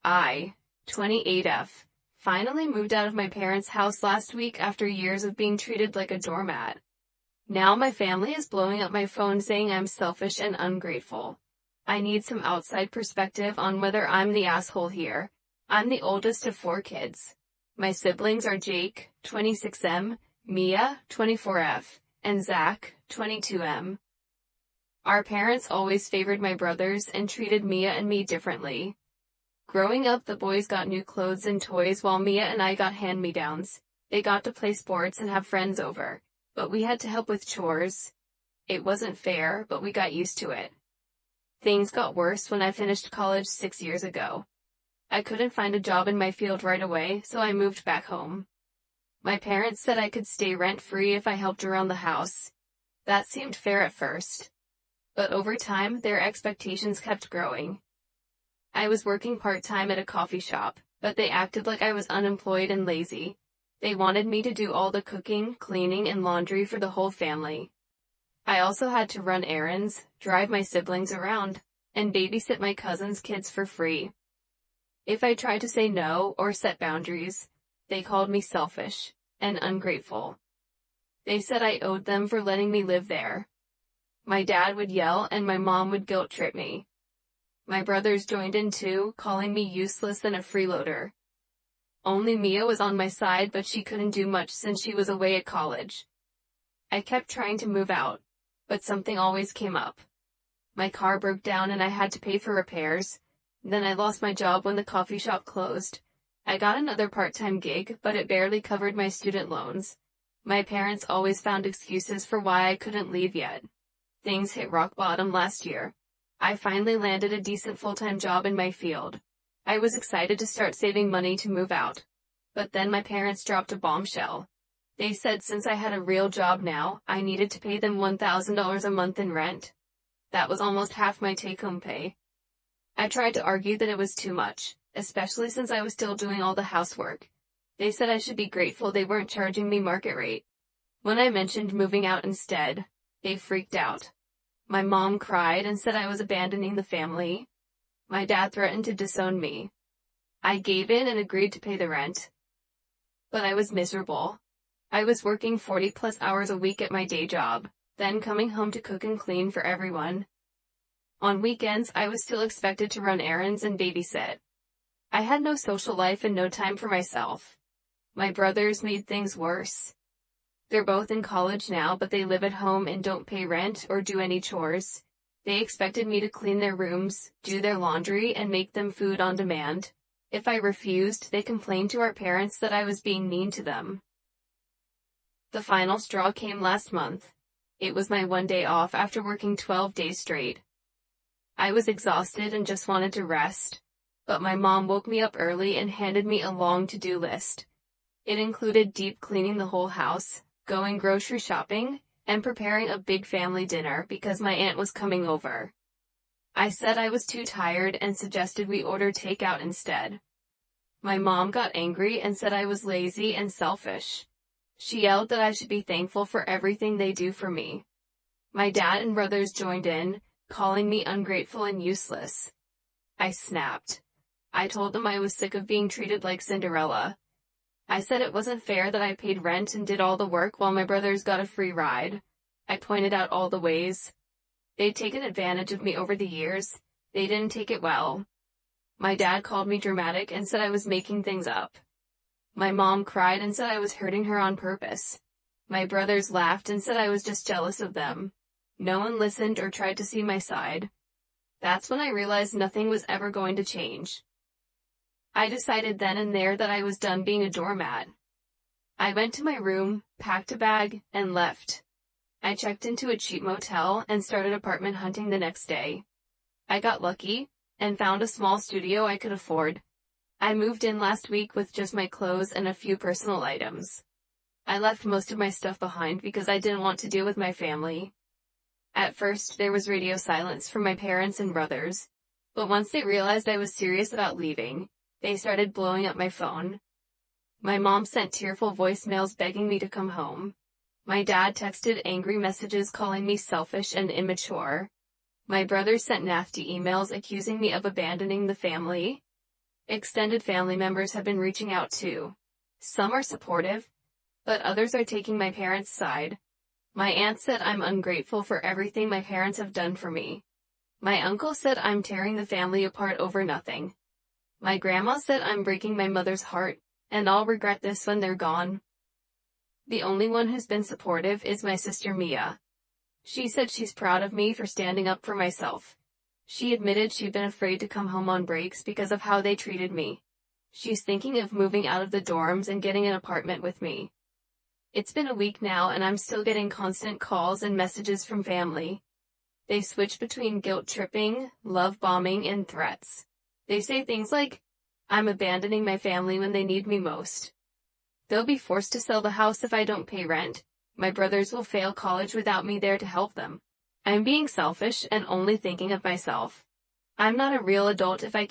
I, 28F, finally moved out of my parents' house last week after years of being treated like a doormat. Now my family is blowing up my phone saying I'm selfish and ungrateful. I need some outside perspective on whether I'm the asshole here. I'm the oldest of 4 kids. My siblings are Jake, 26M, Mia, 24F, and Zach, 22M. Our parents always favored my brothers and treated Mia and me differently. Growing up, the boys got new clothes and toys while Mia and I got hand-me-downs. They got to play sports and have friends over, but we had to help with chores. It wasn't fair, but we got used to it. Things got worse when I finished college 6 years ago. I couldn't find a job in my field right away, so I moved back home. My parents said I could stay rent-free if I helped around the house. That seemed fair at first. But over time, their expectations kept growing. I was working part-time at a coffee shop, but they acted like I was unemployed and lazy. They wanted me to do all the cooking, cleaning, and laundry for the whole family. I also had to run errands, drive my siblings around, and babysit my cousins' kids for free. If I tried to say no or set boundaries, they called me selfish and ungrateful. They said I owed them for letting me live there. My dad would yell and my mom would guilt-trip me. My brothers joined in too, calling me useless and a freeloader. Only Mia was on my side, but she couldn't do much since she was away at college. I kept trying to move out, but something always came up. My car broke down and I had to pay for repairs. Then I lost my job when the coffee shop closed. I got another part-time gig, but it barely covered my student loans. My parents always found excuses for why I couldn't leave yet. Things hit rock bottom last year. I finally landed a decent full-time job in my field. I was excited to start saving money to move out. But then my parents dropped a bombshell. They said since I had a real job now, I needed to pay them $1,000 a month in rent. That was almost half my take-home pay. I tried to argue that it was too much, especially since I was still doing all the housework. They said I should be grateful they weren't charging me market rate. When I mentioned moving out instead, they freaked out. My mom cried and said I was abandoning the family. My dad threatened to disown me. I gave in and agreed to pay the rent. But I was miserable. I was working 40+ hours a week at my day job, then coming home to cook and clean for everyone. On weekends, I was still expected to run errands and babysit. I had no social life and no time for myself. My brothers made things worse. They're both in college now, but they live at home and don't pay rent or do any chores. They expected me to clean their rooms, do their laundry, and make them food on demand. If I refused, they complained to our parents that I was being mean to them. The final straw came last month. It was my one day off after working 12 days straight. I was exhausted and just wanted to rest, but my mom woke me up early and handed me a long to-do list. It included deep cleaning the whole house, going grocery shopping, and preparing a big family dinner because my aunt was coming over. I said I was too tired and suggested we order takeout instead. My mom got angry and said I was lazy and selfish. She yelled that I should be thankful for everything they do for me. My dad and brothers joined in, calling me ungrateful and useless. I snapped. I told them I was sick of being treated like Cinderella. I said it wasn't fair that I paid rent and did all the work while my brothers got a free ride. I pointed out all the ways they'd taken advantage of me over the years. They didn't take it well. My dad called me dramatic and said I was making things up. My mom cried and said I was hurting her on purpose. My brothers laughed and said I was just jealous of them. No one listened or tried to see my side. That's when I realized nothing was ever going to change. I decided then and there that I was done being a doormat. I went to my room, packed a bag, and left. I checked into a cheap motel and started apartment hunting the next day. I got lucky and found a small studio I could afford. I moved in last week with just my clothes and a few personal items. I left most of my stuff behind because I didn't want to deal with my family. At first, there was radio silence from my parents and brothers, but once they realized I was serious about leaving, they started blowing up my phone. My mom sent tearful voicemails begging me to come home. My dad texted angry messages calling me selfish and immature. My brothers sent nasty emails accusing me of abandoning the family. Extended family members have been reaching out too. Some are supportive, but others are taking my parents' side. My aunt said I'm ungrateful for everything my parents have done for me. My uncle said I'm tearing the family apart over nothing. My grandma said I'm breaking my mother's heart, and I'll regret this when they're gone. The only one who's been supportive is my sister Mia. She said she's proud of me for standing up for myself. She admitted she'd been afraid to come home on breaks because of how they treated me. She's thinking of moving out of the dorms and getting an apartment with me. It's been a week now and I'm still getting constant calls and messages from family. They switch between guilt tripping, love bombing, and threats. They say things like, I'm abandoning my family when they need me most. They'll be forced to sell the house if I don't pay rent. My brothers will fail college without me there to help them. I'm being selfish and only thinking of myself. I'm not a real adult if I